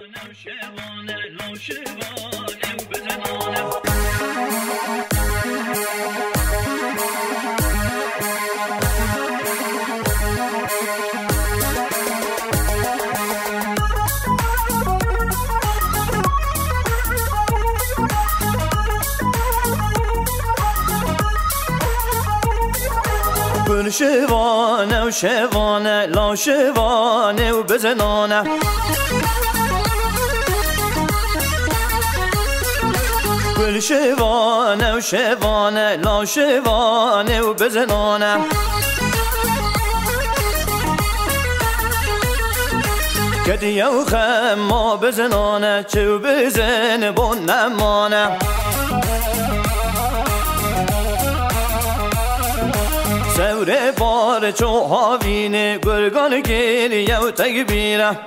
گل شوانه و شوانه لا شوانه و بزنانه گل شوانه و شوانه لا شوانه و بزنانه کدیه و خما بزنانه چو بزن بون نمانه سوره بار چو هاوینه گرگان گریه و تکبیره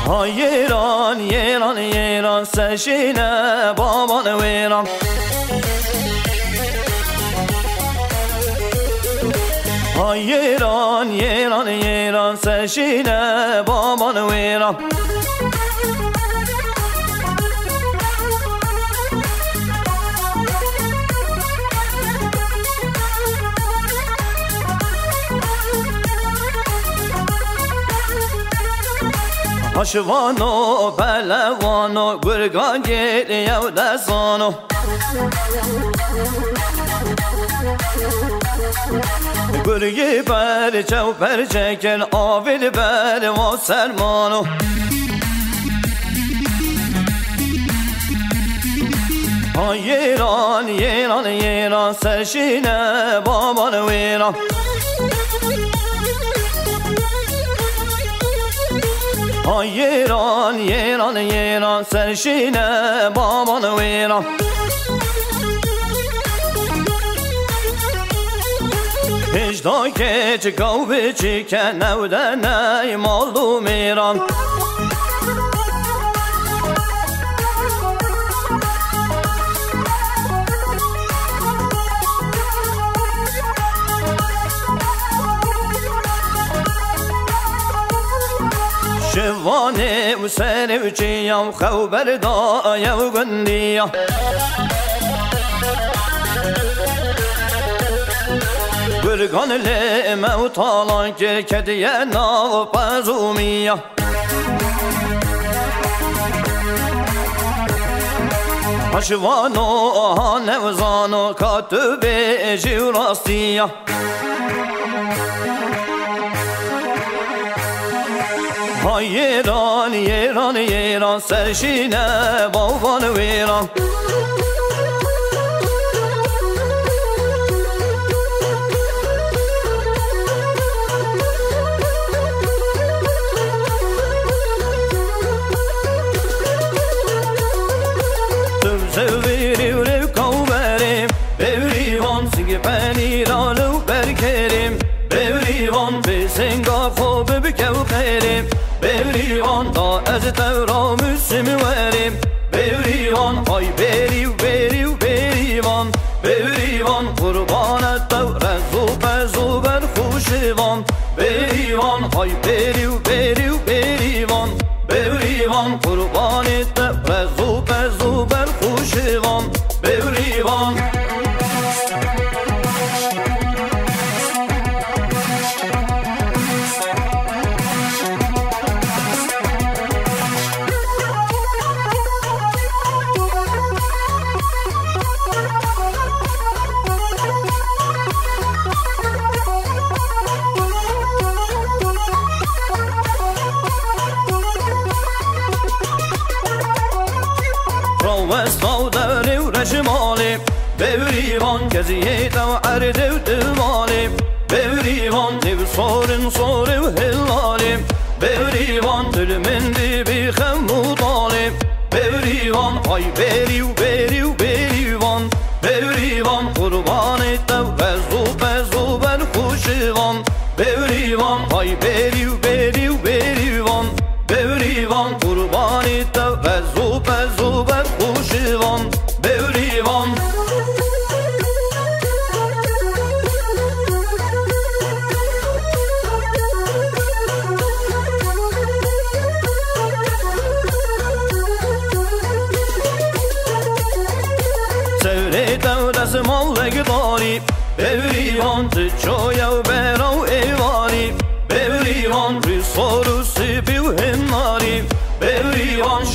های ایران ایران ایران سرشینه بابان ویران های ایران ایران ایران سرشینه بابان ویران هاشوانو پهلوانو گرگان گریه و دستانو گرگی پرچه و پرچکن آویل بر و سرمانو های ایران ایران ایران سرشینه بابان ویران های ایران ایران ایران سرشینه بابان ویران هجدا که چکاو بچی که نودنه مالو میران شوانه و سر و چیم خوبر دایه و گندیه گرگان لیمه و تالان که کدیه ناو پزومیه هشوانو آهانه و زانو کاتو بیجی و راستیه های ایران ایران ایران سرشینه بابان ویران زویری و رو کوبریم بوریوان سنگ پنیرالو برکریم بوریوان به سنگا خوب بکو خیریم بوریوان تا از تورا مسلم وریم بوریوان های بری و بری و بریوان بوریوان قربانت تورا زوب بر خوشوان بریوان های بری و بری و بریوان بوریوان قربانت تورا زوب بر خوشوان بوریوان وستو داری و رشمالی بوریوان کزیت و عرض و دمالی بوریوان دیو صور و هلالی بوریوان دل من دی بیخم و طالی بوریوان های بری و بری و بریوان بوریوان قربان تو بر خوشوان بوریوان های بری و بری و بریوان بوریوان قربان تو بر خوشوان بوریوان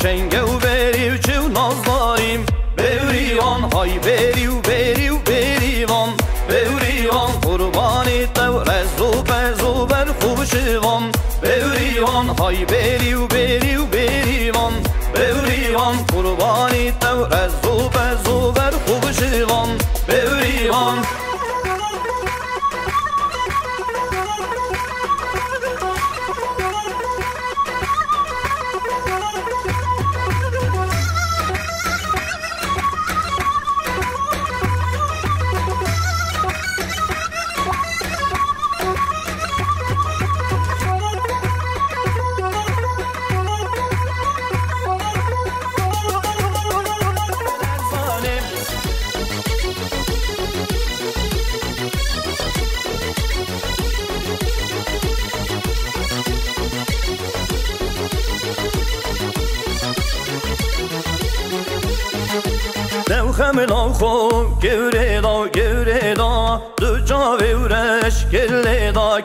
شنگه و بری و چه و ناز داریم بوریوان های بری و بری و بریوان بوریوان قربانی تو رز و پز و بر خوب شوان بوریوان های بری و بری و بریوان بوریوان قربانی تو رز و پز و بر خوب شوان بوریوان خملا خو گوره دا دو جاوی ورش کله دا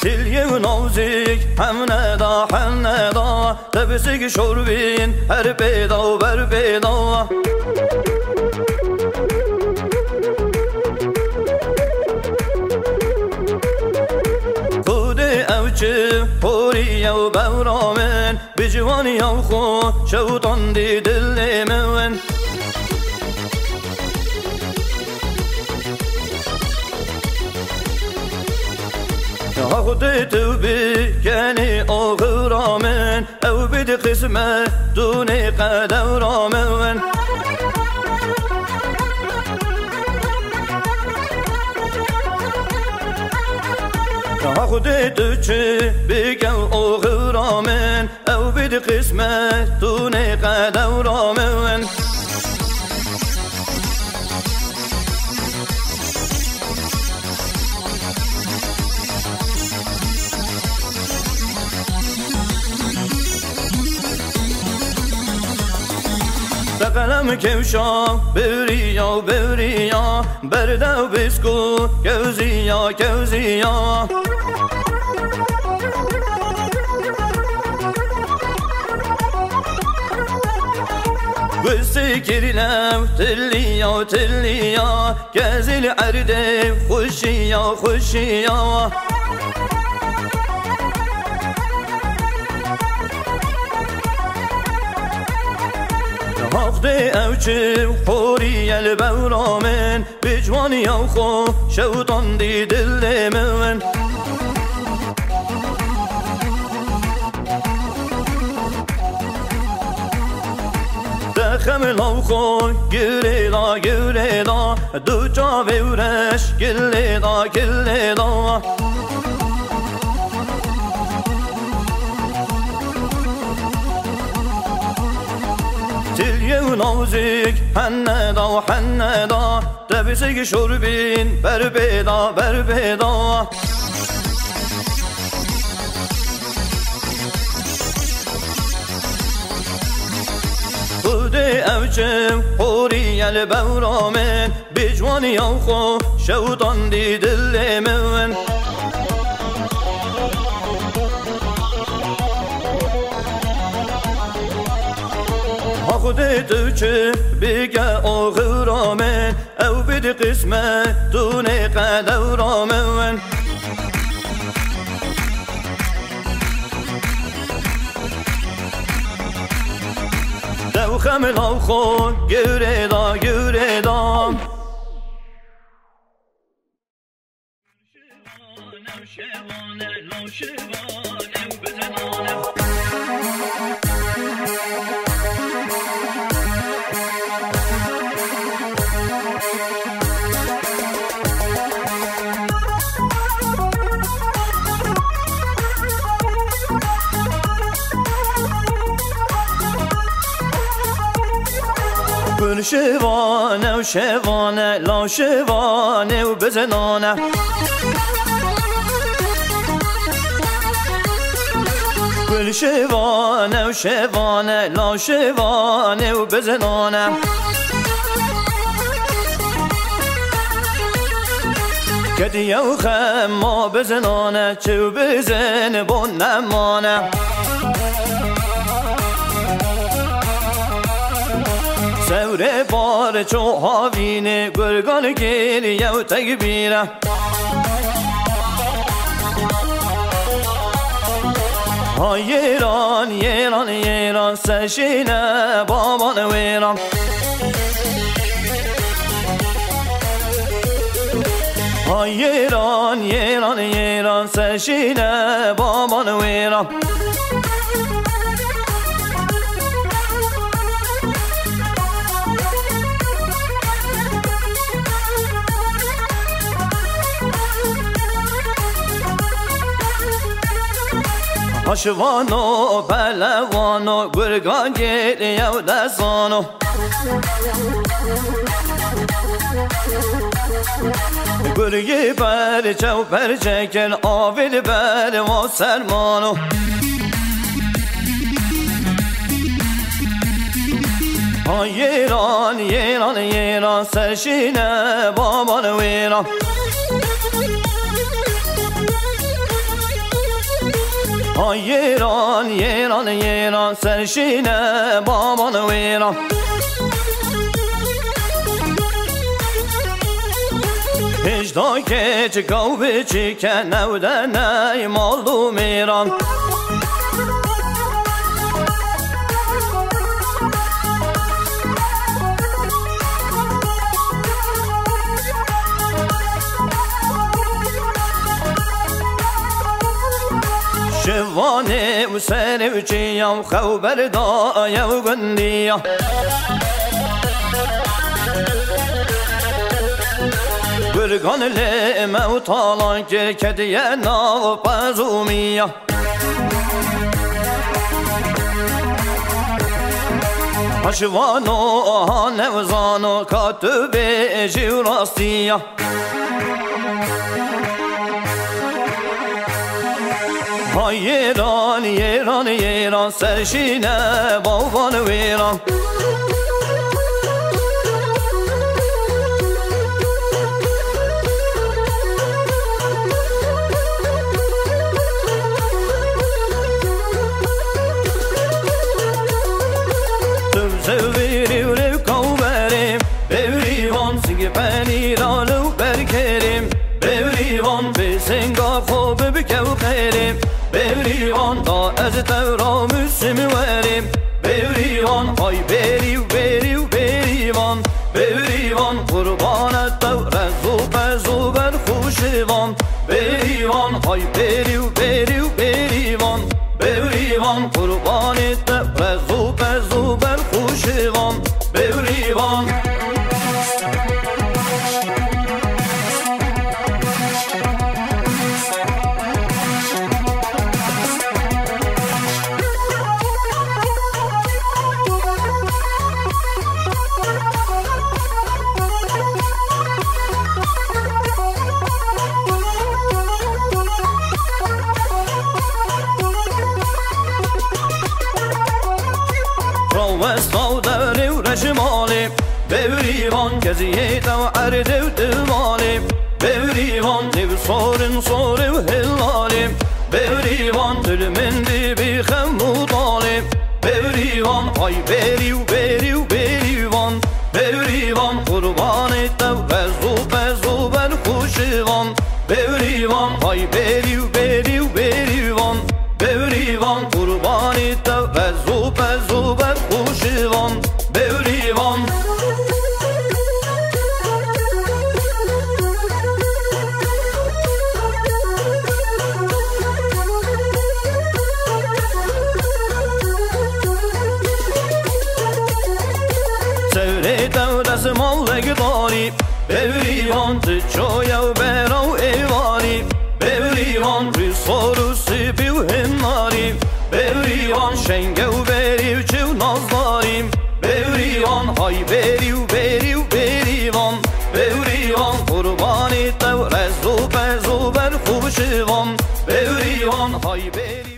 تلیه و نازک هم ندا تبسک شربین هر پیدا و بر پیدا پوری و بورامن بجوانی و خو شوطان دی دل من خودت تو بکنی آغرامن او بد قسمت دون قدورامن خودت تو چه بگو آغرامن او بد قسمت دون قدورامن قلم کفشا بریا برده و بسکو کوزیا قصه کرنم تلیا گزل عرده خوشیا هفته اوچه خوری البورامن بجوانی او خو شوطان دی دل من دخم لو خو گره دا دو جاوی ورش گله دا تلیه و نازک حندا تبسک شربین بر پیدا خود اوچم خوری البورامن بجوانی او خو شوطان دی دل من خودت تو چه بگه آغرامن او بد قسمت دون قدورامن دو خملا خو گوره دا شوانه و شوانه لا شوانه و بزنانه گل شوانه و شوانه لا شوانه و بزنانه کدی او خما بزنانه چو بزن بون نمانه سوره بار چو هاوینه گرگان گیریه و تکبیره ایران ایران ایران سرشینه بابان ویران ایران ایران ایران سرشینه بابان ویران آشوانو پلوانو گرگان گیریه و دستانو گرگی پرچه و پرچکن آویل بر و سرمانو ایران ایران ایران سرشینه بابان ویران ایران ایران ایران سرشینه بابان ویران هجدا که چکاو بچی که نودنه مالو میران شوانه و سر و چیم خوبر دایه و گندیه گرگان لیمه و تالان که کدیه ناو پزومیه پشوانو آهانه و زانو کاتو بیجی و راستیه ایران ایران ایران سرشینه بابان ویران زویری و رو کوبریم بوریوان سنگ پنیرالو برکریم بوریوان به سنگا خوب بکو خیریم بوریوان تا از تورا مسلم وریم بوریوان های بریو بریو بریوان بوریوان قربانت تو رزو پزو بر خوشوان بوریوان های بریو بریو بریوان بوریوان قربانت تو رزو پزو بر خوشوان بوریوان وستودر و رشمالي بوريوان كزيت وعرد وتمالي بوريوان نبصور صور وهلالي بوريوان تلمندي بخمو طالي بوريوان هاي بيري وبيري وبيريوان بوريوان قربان التوغزو بزو بالخوشوان بوريوان هاي بيري وبيري وبيريوان بوريوان قربان التوغزو بزو بالخوشوان بوريوان مالك ضاري بوريوان تشويا وبراو ايواري بوريوان رصار وسيبي وهناري بوريوان شنقه وبيري وشو نظاري بوريوان هاي بيري وبيري وبيريوان بوريوان قرباني تو رزو بزو برخوشوان بوريوان هاي بيري